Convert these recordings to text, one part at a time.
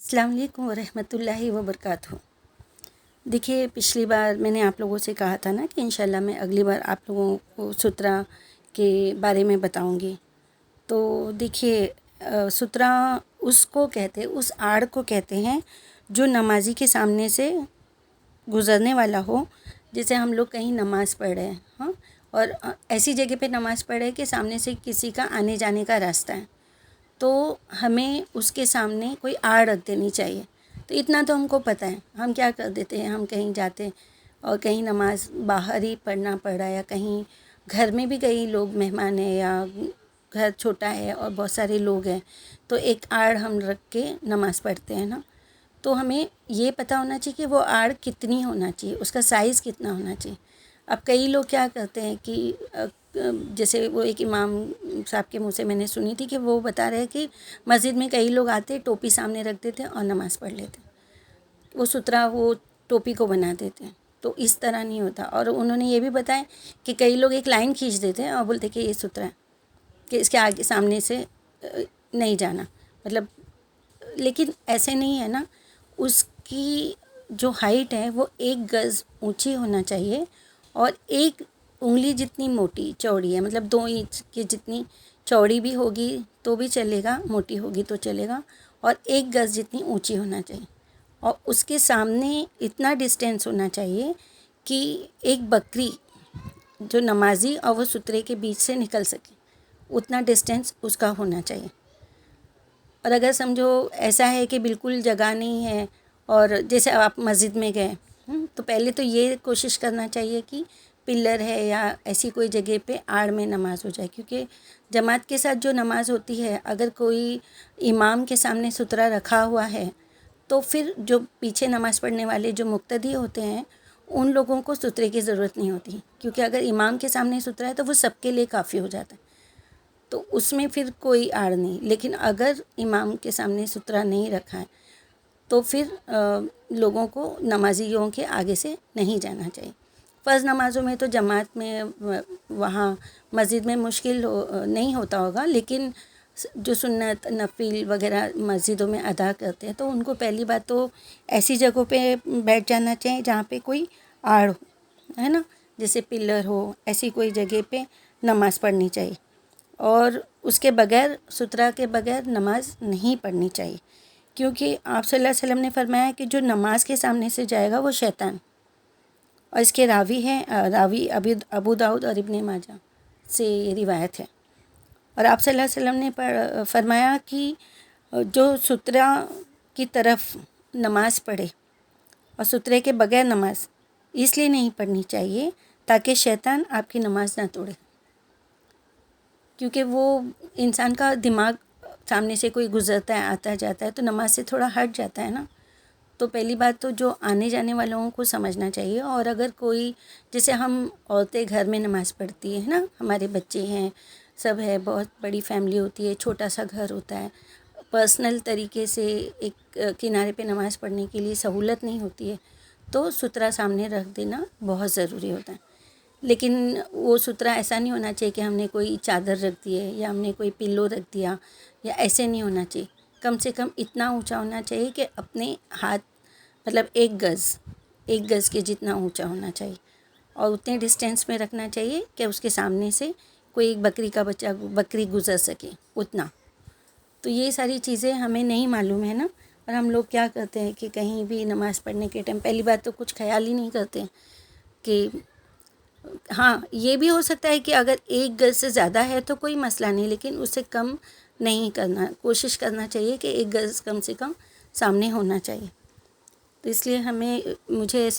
السلام علیکم ورحمۃ اللہ وبرکاتہ۔ دیکھیے، پچھلی بار میں نے آپ لوگوں سے کہا تھا نا کہ انشاءاللہ میں اگلی بار آپ لوگوں کو سترہ کے بارے میں بتاؤں گی۔ تو دیکھیے، سترہ اس کو کہتے ہیں، اس آڑ کو کہتے ہیں جو نمازی کے سامنے سے گزرنے والا ہو۔ جیسے ہم لوگ کہیں نماز پڑھ رہے ہیں، ہاں، اور ایسی جگہ پہ نماز پڑھ رہے ہیں کہ سامنے سے کسی کا آنے جانے کا راستہ ہے، تو ہمیں اس کے سامنے کوئی آڑ رکھ دینی چاہیے۔ تو اتنا تو ہم کو پتہ ہے، ہم کیا کر دیتے ہیں، ہم کہیں جاتے ہیں اور کہیں نماز باہر ہی پڑھنا پڑ رہا ہے، یا کہیں گھر میں بھی کئی لوگ مہمان ہیں یا گھر چھوٹا ہے اور بہت سارے لوگ ہیں، تو ایک آڑ ہم رکھ کے نماز پڑھتے ہیں نا۔ تو ہمیں یہ پتہ ہونا چاہیے کہ وہ آڑ کتنی ہونا چاہیے، اس کا سائز کتنا ہونا چاہیے۔ اب کئی لوگ کیا کرتے ہیں کہ جیسے وہ ایک امام صاحب کے منہ سے میں نے سنی تھی کہ وہ بتا رہے کہ مسجد میں کئی لوگ آتے، ٹوپی سامنے رکھ دیتے اور نماز پڑھ لیتے، وہ سترہ وہ ٹوپی کو بنا دیتے ہیں۔ تو اس طرح نہیں ہوتا۔ اور انہوں نے یہ بھی بتایا کہ کئی لوگ ایک لائن کھینچ دیتے ہیں اور بولتے کہ یہ سترہ ہے، کہ اس کے آگے سامنے سے نہیں جانا، مطلب، لیکن ایسے نہیں ہے نا۔ اس کی جو ہائٹ ہے وہ 1 گز اونچی ہونا چاہیے، اور 1 انگلی جتنی موٹی چوڑی ہے، مطلب 2 انچ کی جتنی چوڑی بھی ہوگی تو بھی چلے گا، موٹی ہوگی تو چلے گا، اور 1 گز جتنی اونچی ہونا چاہیے۔ اور اس کے سامنے اتنا ڈسٹینس ہونا چاہیے کہ ایک بکری جو نمازی اور وہ سترے کے بیچ سے نکل سکے، اتنا ڈسٹینس اس کا ہونا چاہیے۔ اور اگر سمجھو ایسا ہے کہ بالکل جگہ نہیں ہے، اور جیسے آپ مسجد میں گئے، تو پہلے تو یہ کوشش کرنا چاہیے کہ پلر ہے یا ایسی کوئی جگہ پہ آڑ میں نماز ہو جائے، کیونکہ جماعت کے ساتھ جو نماز ہوتی ہے، اگر کوئی امام کے سامنے سترہ رکھا ہوا ہے تو پھر جو پیچھے نماز پڑھنے والے جو مقتدی ہوتے ہیں ان لوگوں کو سترے کی ضرورت نہیں ہوتی، کیونکہ اگر امام کے سامنے سترہ ہے تو وہ سب کے لیے کافی ہو جاتا ہے، تو اس میں پھر کوئی آڑ نہیں۔ لیکن اگر امام کے سامنے سترہ نہیں رکھا ہے تو پھر لوگوں کو نمازیوں کے آگے سے نہیں جانا چاہیے۔ فرض نمازوں میں تو جماعت میں وہاں مسجد میں مشکل نہیں ہوتا ہوگا، لیکن جو سنت نفل وغیرہ مسجدوں میں ادا کرتے ہیں تو ان کو پہلی بات تو ایسی جگہوں پہ بیٹھ جانا چاہیے جہاں پہ کوئی آڑ ہو، ہے نا، جیسے پلر ہو، ایسی کوئی جگہ پہ نماز پڑھنی چاہیے۔ اور اس کے بغیر، سترہ کے بغیر نماز نہیں پڑھنی چاہیے، کیونکہ آپ صلی اللہ علیہ وسلم نے فرمایا کہ جو نماز کے سامنے سے جائے گا وہ شیطان۔ اور اس کے راوی ہیں، راوی ابو داؤد اور ابن ماجہ سے یہ روایت ہے۔ اور آپ صلی اللہ علیہ وسلم نے فرمایا کہ جو سترہ کی طرف نماز پڑھے، اور سترے کے بغیر نماز اس لیے نہیں پڑھنی چاہیے تاکہ شیطان آپ کی نماز نہ توڑے، کیونکہ وہ انسان کا دماغ سامنے سے کوئی گزرتا ہے، آتا جاتا ہے تو نماز سے تھوڑا ہٹ جاتا ہے نا۔ تو پہلی بات تو جو آنے جانے والوں کو سمجھنا چاہیے۔ اور اگر کوئی، جیسے ہم عورتیں گھر میں نماز پڑھتی ہیں نا، ہمارے بچے ہیں، سب ہے، بہت بڑی فیملی ہوتی ہے، چھوٹا سا گھر ہوتا ہے، پرسنل طریقے سے ایک کنارے پہ نماز پڑھنے کے لیے سہولت نہیں ہوتی ہے، تو سترہ سامنے رکھ دینا بہت ضروری ہوتا ہے۔ لیکن وہ سترہ ایسا نہیں ہونا چاہیے کہ ہم نے کوئی چادر رکھ دی ہے یا ہم نے کوئی پلو رکھ دیا، یا ایسے نہیں ہونا چاہیے۔ کم سے کم اتنا اونچا ہونا چاہیے کہ اپنے ہاتھ، مطلب 1 گز کے جتنا اونچا ہونا چاہیے، اور اتنے ڈسٹینس میں رکھنا چاہیے کہ اس کے سامنے سے کوئی ایک بکری کا بچہ، بکری گزر سکے، اتنا۔ تو یہ ساری چیزیں ہمیں نہیں معلوم ہے نا، اور ہم لوگ کیا کرتے ہیں کہ کہیں بھی نماز پڑھنے کے ٹائم پہلی بات تو کچھ خیال ہی نہیں کرتے کہ، ہاں یہ بھی ہو سکتا ہے کہ اگر 1 گز سے زیادہ ہے تو کوئی مسئلہ نہیں، لیکن اس سے کم نہیں کرنا، کوشش کرنا چاہیے کہ 1 گز کم سے کم سامنے ہونا چاہیے۔ تو اس لیے مجھے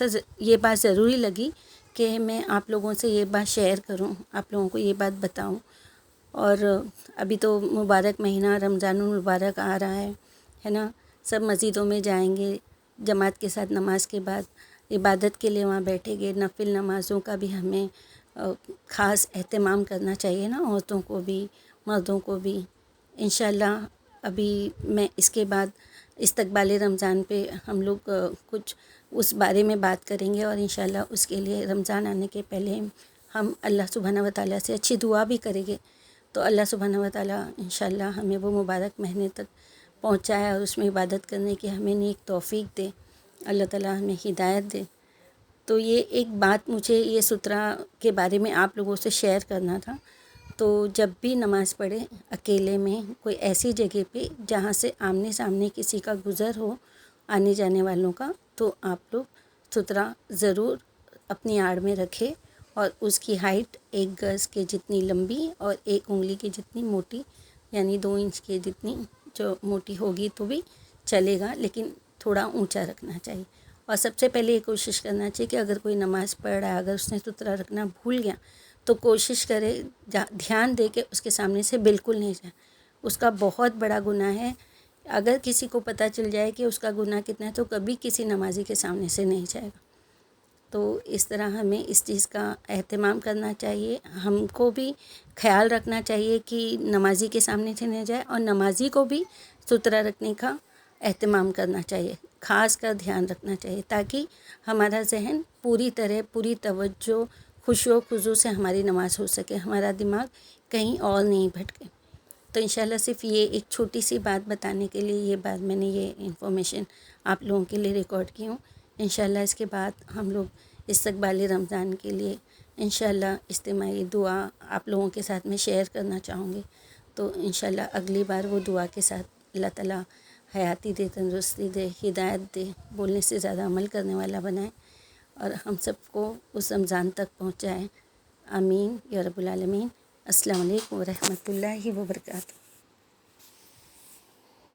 یہ بات ضروری لگی کہ میں آپ لوگوں سے یہ بات شیئر کروں، آپ لوگوں کو یہ بات بتاؤں۔ اور ابھی تو مبارک مہینہ رمضان المبارک آ رہا ہے نا، سب مسجدوں میں جائیں گے، جماعت کے ساتھ نماز کے بعد عبادت کے لیے وہاں بیٹھیں گے۔ نفل نمازوں کا بھی ہمیں خاص اہتمام کرنا چاہیے نا، عورتوں کو بھی مردوں کو بھی۔ انشاءاللہ ابھی میں اس کے بعد استقبال رمضان پہ ہم لوگ کچھ اس بارے میں بات کریں گے، اور انشاءاللہ اس کے لیے رمضان آنے کے پہلے ہم اللہ سبحانہ و تعالیٰ سے اچھی دعا بھی کریں گے، تو اللہ سبحانہ و تعالیٰ انشاءاللہ ہمیں وہ مبارک مہینے تک پہنچائے اور اس میں عبادت کرنے کی ہمیں نیک توفیق دے، اللہ تعالیٰ ہمیں ہدایت دے۔ تو یہ ایک بات مجھے یہ سترہ کے بارے میں آپ لوگوں سے شیئر کرنا تھا۔ تو جب بھی نماز پڑھیں اکیلے میں کوئی ایسی جگہ پہ جہاں سے آمنے سامنے کسی کا گزر ہو آنے جانے والوں کا، تو آپ لوگ سترہ ضرور اپنی آڑ میں رکھے، اور اس کی ہائٹ 1 گز کے جتنی لمبی اور 1 انگلی کی جتنی موٹی، یعنی 2 انچ کے جتنی جو موٹی ہوگی تو بھی چلے گا، لیکن تھوڑا اونچا رکھنا چاہیے۔ اور سب سے پہلے یہ کوشش کرنا چاہیے کہ اگر کوئی نماز پڑھ رہا ہے، اگر اس نے سترہ رکھنا بھول گیا تو کوشش کرے دھیان دے کے اس کے سامنے سے بالکل نہیں جائے۔ اس کا بہت بڑا گناہ ہے۔ اگر کسی کو پتہ چل جائے کہ اس کا گناہ کتنا ہے تو کبھی کسی نمازی کے سامنے سے نہیں جائے گا۔ تو اس طرح ہمیں اس چیز کا اہتمام کرنا چاہیے، ہم کو بھی خیال رکھنا چاہیے کہ نمازی کے سامنے سے نہیں جائے، اور نمازی کو بھی سترہ رکھنے کا اہتمام کرنا چاہیے، خاص کر دھیان رکھنا چاہیے، تاکہ ہمارا ذہن پوری طرح پوری توجہ خشوع و خضوع سے ہماری نماز ہو سکے، ہمارا دماغ کہیں اور نہیں بھٹکے۔ تو انشاءاللہ صرف یہ ایک چھوٹی سی بات بتانے کے لیے یہ بات میں نے یہ انفارمیشن آپ لوگوں کے لیے ریکارڈ کی ہوں۔ انشاءاللہ اس کے بعد ہم لوگ استقبال رمضان کے لیے انشاءاللہ اجتماعی دعا آپ لوگوں کے ساتھ میں شیئر کرنا چاہوں گی۔ تو انشاءاللہ اگلی بار وہ دعا کے ساتھ اللہ تعالیٰ حیاتی دے، تندرستی دے، ہدایت دے، بولنے سے زیادہ عمل کرنے والا بنائے، اور ہم سب کو اس رمضان تک پہنچائے۔ آمین یا رب العالمین۔ السلام علیکم ورحمۃ اللہ وبرکاتہ۔